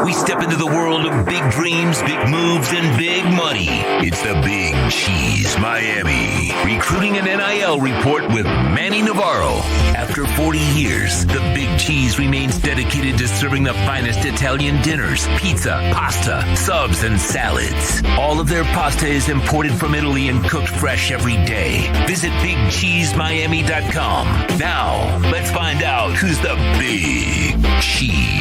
We step into the world of big dreams, big moves, and big money. It's the Big Cheese Miami Recruiting and NIL Report with Manny Navarro. After 40 years, the Big Cheese remains dedicated to serving the finest Italian dinners, pizza, pasta, subs, and salads. All of their pasta is imported from Italy and cooked fresh every day. Visit BigCheeseMiami.com. Now, let's find out who's the Big Cheese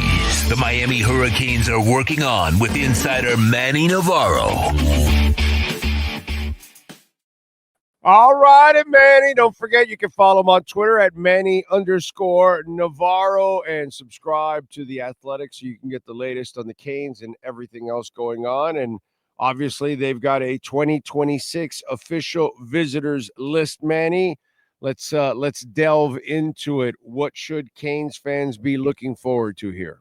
the Miami Hurricanes are working on with insider Manny Navarro. All righty, Manny. Don't forget, you can follow him on Twitter at Manny_Navarro and subscribe to The Athletic so you can get the latest on the Canes and everything else going on. And obviously, they've got a 2026 official visitors list, Manny. Let's delve into it. What should Canes fans be looking forward to here?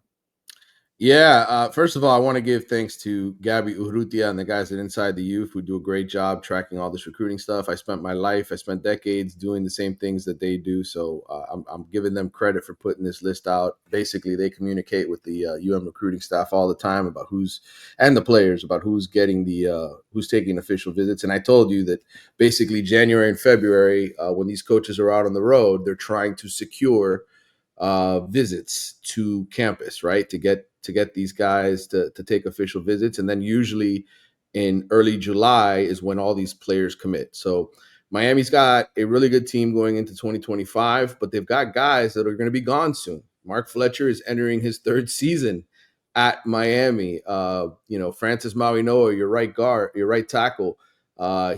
Yeah, first of all, I want to give thanks to Gabby Urrutia and the guys at Inside the Youth who do a great job tracking all this recruiting stuff. I spent decades doing the same things that they do, so I'm giving them credit for putting this list out. Basically, they communicate with the recruiting staff all the time about who's taking official visits. And I told you that basically January and February, when these coaches are out on the road, they're trying to secure visits to campus, right? To get these guys to take official visits. And then usually in early July is when all these players commit. So Miami's got a really good team going into 2025, but they've got guys that are going to be gone soon. Mark Fletcher is entering his third season at Miami. Francis Mauinoa, your right tackle,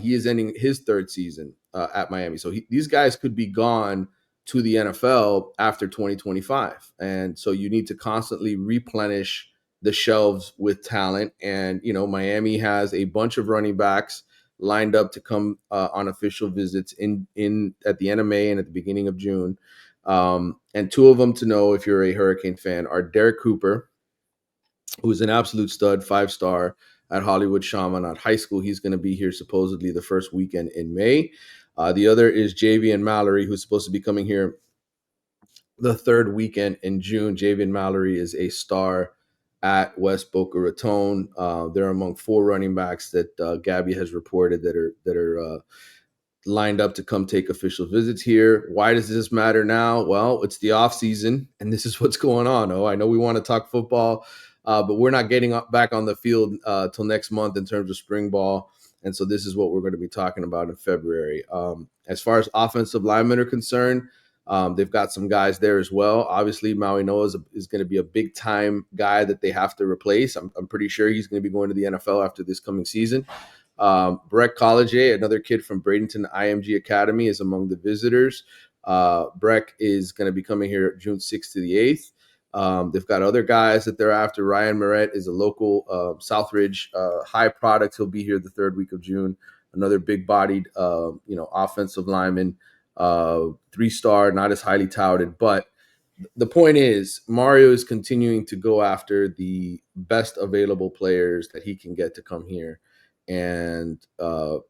he is ending his third season at Miami. So these guys could be gone to the NFL after 2025. And so you need to constantly replenish the shelves with talent. And, Miami has a bunch of running backs lined up to come on official visits in at the end of May and at the beginning of June. And two of them to know if you're a Hurricane fan are Derek Cooper, who's an absolute stud, 5-star at Hollywood Chaminade High School. He's going to be here supposedly the first weekend in May. The other is Javian Mallory, who's supposed to be coming here the third weekend in June. Javian Mallory is a star at West Boca Raton. They're among 4 running backs that Gabby has reported that are lined up to come take official visits here. Why does this matter now? Well, it's the off season, and this is what's going on. I know we want to talk football, but we're not getting back on the field till next month in terms of spring ball. And so this is what we're going to be talking about in February. As far as offensive linemen are concerned, they've got some guys there as well. Obviously, Mauinoa is going to be a big-time guy that they have to replace. I'm pretty sure he's going to be going to the NFL after this coming season. Breck Collegier, another kid from Bradenton IMG Academy, is among the visitors. Breck is going to be coming here June 6th to the 8th. They've got other guys that they're after. Ryan Moret is a local Southridge high product. He'll be here the third week of June. Another big-bodied, offensive lineman, 3-star, not as highly touted. But the point is, Mario is continuing to go after the best available players that he can get to come here. And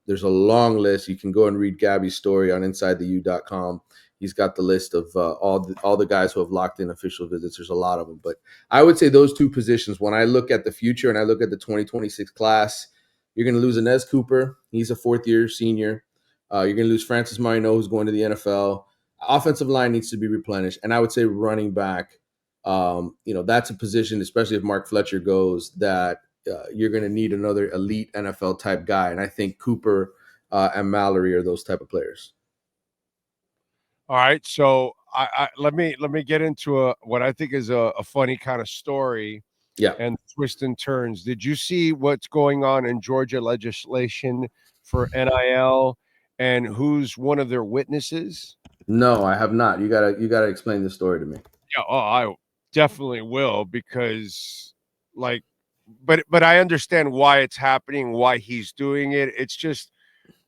there's a long list. You can go and read Gabby's story on InsideTheU.com. He's got the list of all the guys who have locked in official visits. There's a lot of them. But I would say those two positions, when I look at the future and I look at the 2026 class, you're going to lose Inez Cooper. He's a 4th-year senior. You're going to lose Francis Marino, who's going to the NFL. Offensive line needs to be replenished. And I would say running back, that's a position, especially if Mark Fletcher goes, that you're going to need another elite NFL-type guy. And I think Cooper and Mallory are those type of players. All right, so let me get into what I think is a funny kind of story. Yeah. And twists and turns. Did you see what's going on in Georgia legislation for NIL and who's one of their witnesses? No, I have not. You gotta explain the story to me. Yeah, I definitely will, because but I understand why it's happening, why he's doing it. It's just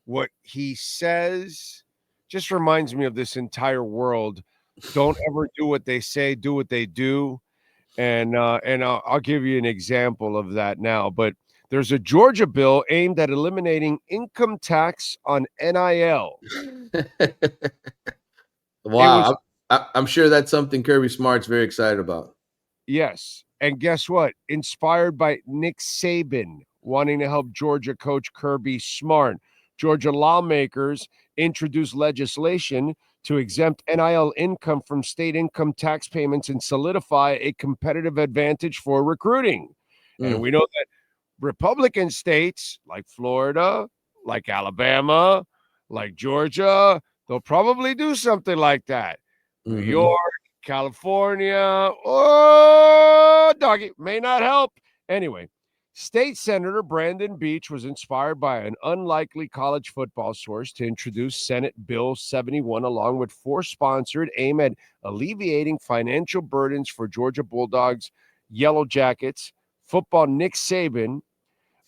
what he says just reminds me of this entire world. Don't ever do what they say, do what they do. And I'll give you an example of that now. But there's a Georgia bill aimed at eliminating income tax on NIL. Wow. I'm sure that's something Kirby Smart's very excited about. Yes. And guess what? Inspired by Nick Saban wanting to help Georgia coach Kirby Smart. Georgia lawmakers introduced legislation to exempt NIL income from state income tax payments and solidify a competitive advantage for recruiting. And we know that Republican states like Florida, like Alabama, like Georgia, they'll probably do something like that. New York, California, oh, doggy, may not help. Anyway, State Senator Brandon Beach was inspired by an unlikely college football source to introduce Senate Bill 71, along with 4 sponsored, aimed at alleviating financial burdens for Georgia Bulldogs, Yellow Jackets, football. Nick Saban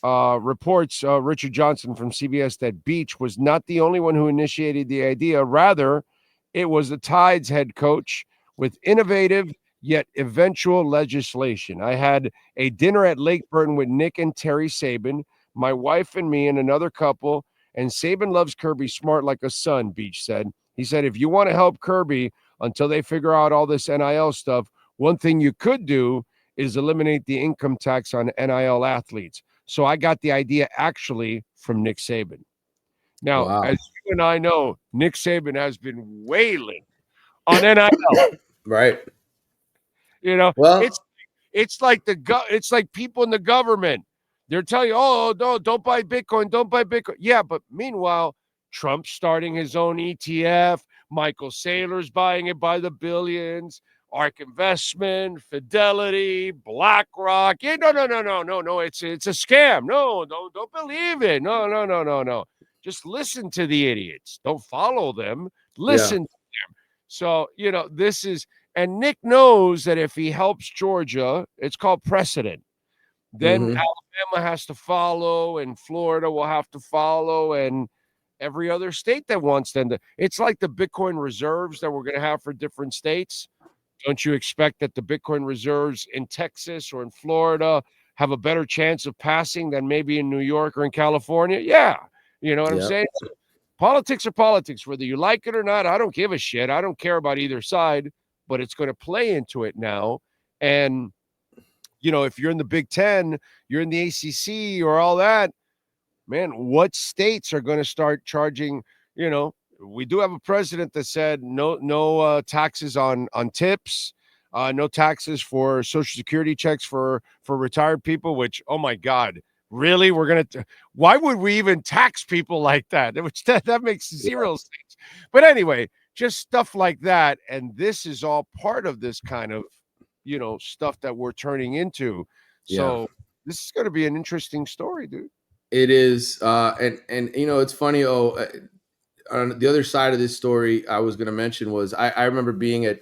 reports Richard Johnson from CBS that Beach was not the only one who initiated the idea. Rather, it was the Tides head coach with innovative yet eventual legislation. I had a dinner at Lake Burton with Nick and Terry Saban, my wife and me and another couple, and Saban loves Kirby Smart like a son, Beach said. He said, if you want to help Kirby until they figure out all this NIL stuff, one thing you could do is eliminate the income tax on NIL athletes. So I got the idea actually from Nick Saban. Now, as you and I know, Nick Saban has been wailing on NIL. Right. You know, Well, it's like it's like people in the government. They're telling you, oh, no, don't buy Bitcoin, don't buy Bitcoin. Yeah, but meanwhile, Trump's starting his own ETF. Michael Saylor's buying it by the billions. Ark Investment, Fidelity, BlackRock. Yeah, no. It's a scam. No, don't believe it. No. Just listen to the idiots. Don't follow them. Listen to them. So, this is, and Nick knows that if he helps Georgia, it's called precedent. Then Alabama has to follow, and Florida will have to follow, and every other state that wants them to. It's like the Bitcoin reserves that we're going to have for different states. Don't you expect that the Bitcoin reserves in Texas or in Florida have a better chance of passing than maybe in New York or in California? Yeah. You know what I'm saying? So politics are politics, whether you like it or not. I don't give a shit. I don't care about either side, but it's going to play into it now. And, if you're in the Big Ten, you're in the ACC or all that, man, what states are going to start charging, we do have a president that said no taxes on tips, no taxes for Social Security checks for retired people, which, oh my God, really? Why would we even tax people like that? That makes zero sense. But anyway, just stuff like that. And this is all part of this kind of, stuff that we're turning into. So this is going to be an interesting story, dude. It is. And it's funny. On the other side of this story, I was going to mention was I remember being at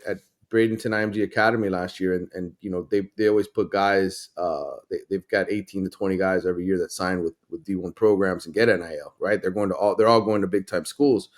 Bradenton IMG Academy last year, and they always put guys. They've got 18 to 20 guys every year that sign with D1 programs and get NIL. Right, they're all going to big time schools.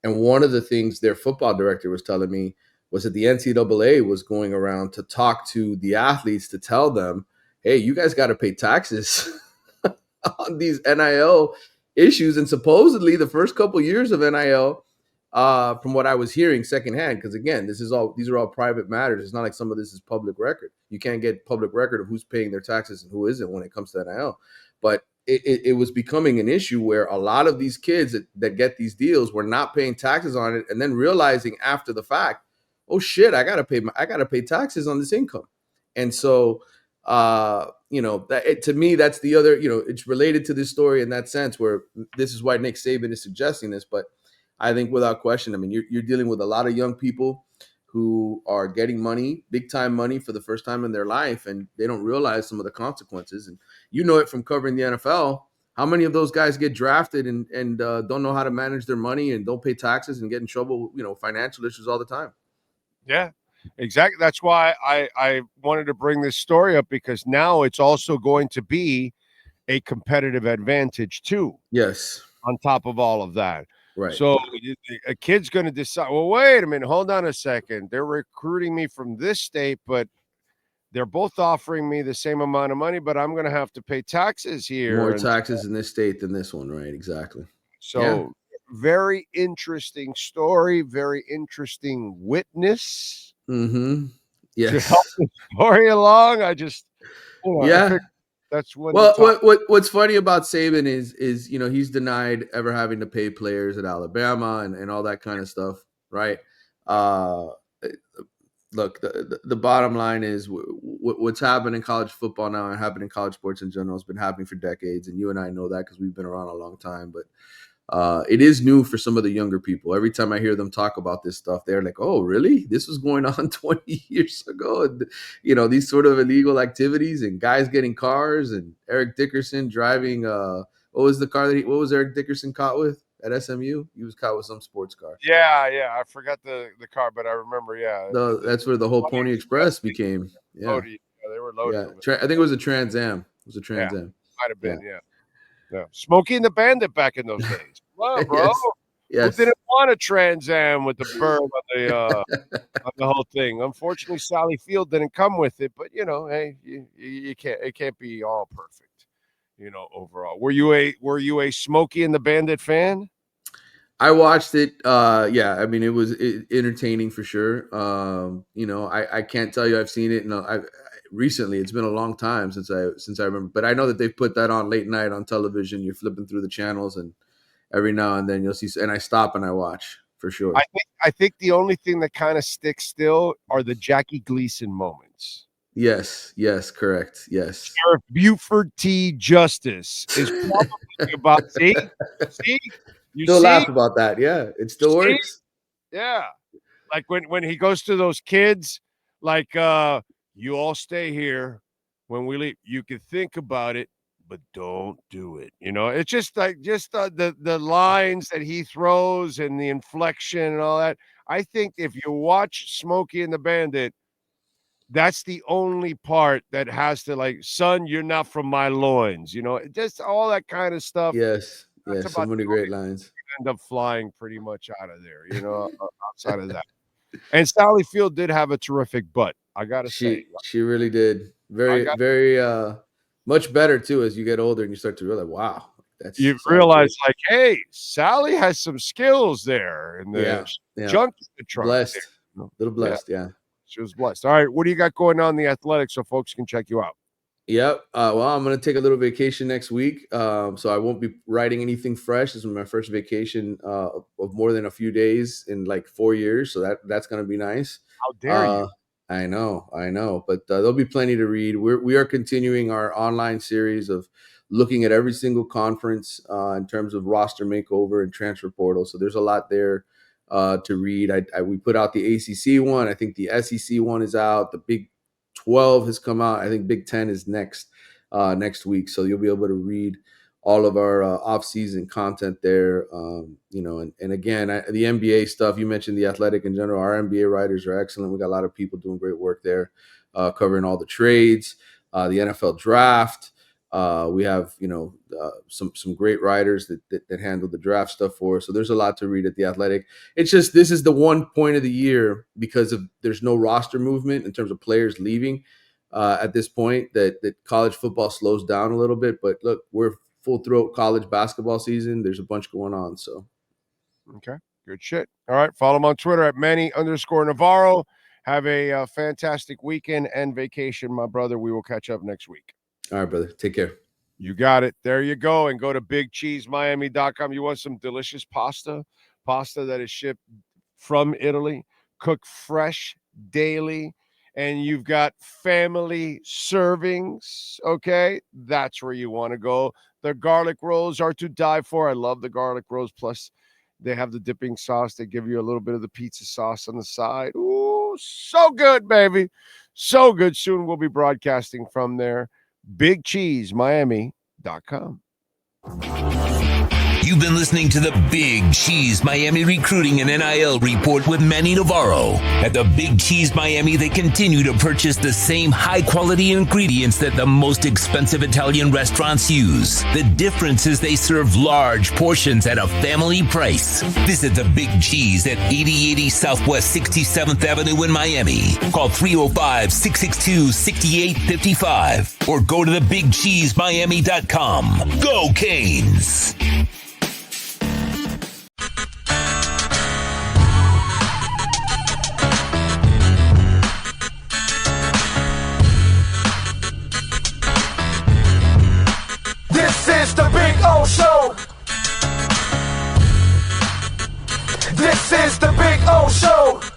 And one of the things their football director was telling me was that the NCAA was going around to talk to the athletes to tell them, hey, you guys got to pay taxes on these NIL issues. And supposedly the first couple years of NIL, from what I was hearing secondhand, because again, these are all private matters. It's not like some of this is public record. You can't get public record of who's paying their taxes and who isn't when it comes to NIL. But it was becoming an issue where a lot of these kids that get these deals were not paying taxes on it, and then realizing after the fact, oh shit, I gotta pay taxes on this income. And so to me, that's the other, it's related to this story in that sense, where this is why Nick Saban is suggesting this. But I think without question, I mean, you're dealing with a lot of young people who are getting money, big time money for the first time in their life, and they don't realize some of the consequences. And it from covering the NFL. How many of those guys get drafted and don't know how to manage their money and don't pay taxes and get in trouble, financial issues all the time? Yeah, exactly. That's why I wanted to bring this story up, because now it's also going to be a competitive advantage too. Yes. On top of all of that. Right. So a kid's going to decide, well, wait a minute, hold on a second. They're recruiting me from this state, but they're both offering me the same amount of money, but I'm going to have to pay taxes here. More taxes in this state than this one, right? Exactly. So very interesting story, very interesting witness. Mm-hmm. to help Yes. the story along. I just, I Yeah. figured that's when Well, the top. what's funny about Saban is he's denied ever having to pay players at Alabama and all that kind of stuff, right? Uh, Look, the bottom line is what's happened in college football now and happened in college sports in general has been happening for decades, and you and I know that because we've been around a long time. But it is new for some of the younger people. Every time I hear them talk about this stuff, they're like, "Oh, really? This was going on 20 years ago?" And, these sort of illegal activities and guys getting cars and Eric Dickerson driving. What was the car what was Eric Dickerson caught with at SMU? He was caught with some sports car. Yeah. I forgot the car, but I remember. Yeah, That's where the whole Pony Pony Express Express became. Yeah. loaded. Yeah, they were loaded. Yeah. I think it was a Trans Am. It was a Yeah, Trans Am. might have Yeah. been. Yeah. Smokey and the Bandit back in those days. Come on, bro. Yes. Yes. Who didn't want a Trans Am with the bird on the whole thing? Unfortunately, Sally Field didn't come with it, but hey, you can't. It can't be all perfect. Overall, were you a Smokey and the Bandit fan? I watched it. Yeah, I mean, it was entertaining for sure. I can't tell you I've seen it. No, recently. It's been a long time since I remember. But I know that they've put that on late night on television. You're flipping through the channels, and every now and then you'll see. And I stop and I watch for sure. I think the only thing that kind of sticks still are the Jackie Gleason moments. Yes, correct. Yes. Sheriff Buford T. Justice is probably about. See, you still see? laugh about that. Yeah, it still works. Yeah, like when he goes to those kids, like you all stay here. When we leave, you can think about it, but don't do it. It's just like the lines that he throws and the inflection and all that. I think if you watch Smokey and the Bandit, that's the only part that has to, like, son, you're not from my loins, just all that kind of stuff. Yes, That's so many great lines. End up flying pretty much out of there, outside of that. And Sally Field did have a terrific butt, I gotta say. She really did. Very much better too as you get older and you start to realize, wow, you realize, like, hey, Sally has some skills there, and the junk in the trunk. Blessed, a little blessed, yeah. She was blessed. All right, what do you got going on in the athletics so folks can check you out? Yep. Well, I'm going to take a little vacation next week, so I won't be writing anything fresh. This is my first vacation of more than a few days in like 4 years, so that's going to be nice. How dare you? I know, but there'll be plenty to read. We are continuing our online series of looking at every single conference in terms of roster makeover and transfer portal. So there's a lot there to read. We put out the ACC one. I think the SEC one is out. The Big 12 has come out. I think Big 10 is next week. So you'll be able to read all of our off-season content there. And again, the NBA stuff, you mentioned the Athletic in general. Our NBA writers are excellent. We got a lot of people doing great work there, covering all the trades, the NFL draft. We have, some great writers that handle the draft stuff for us. So there's a lot to read at the Athletic. It's just, this is the one point of the year because there's no roster movement in terms of players leaving at this point that college football slows down a little bit. But look, we're full throat college basketball season. There's a bunch going on. So. Okay. Good shit. All right. Follow him on Twitter at Manny_Navarro. Have a fantastic weekend and vacation, my brother. We will catch up next week. All right, brother. Take care. You got it. There you go. And go to BigCheeseMiami.com. You want some delicious pasta that is shipped from Italy, cooked fresh daily, and you've got family servings, okay? That's where you want to go. The garlic rolls are to die for. I love the garlic rolls. Plus, they have the dipping sauce. They give you a little bit of the pizza sauce on the side. Ooh, so good, baby. So good. Soon we'll be broadcasting from there. BigCheeseMiami.com. You've been listening to the Big Cheese Miami Recruiting and NIL Report with Manny Navarro. At the Big Cheese Miami, they continue to purchase the same high-quality ingredients that the most expensive Italian restaurants use. The difference is they serve large portions at a family price. Visit the Big Cheese at 8080 Southwest 67th Avenue in Miami. Call 305-662-6855 or go to thebigcheesemiami.com. Go Canes! is the Big O Show.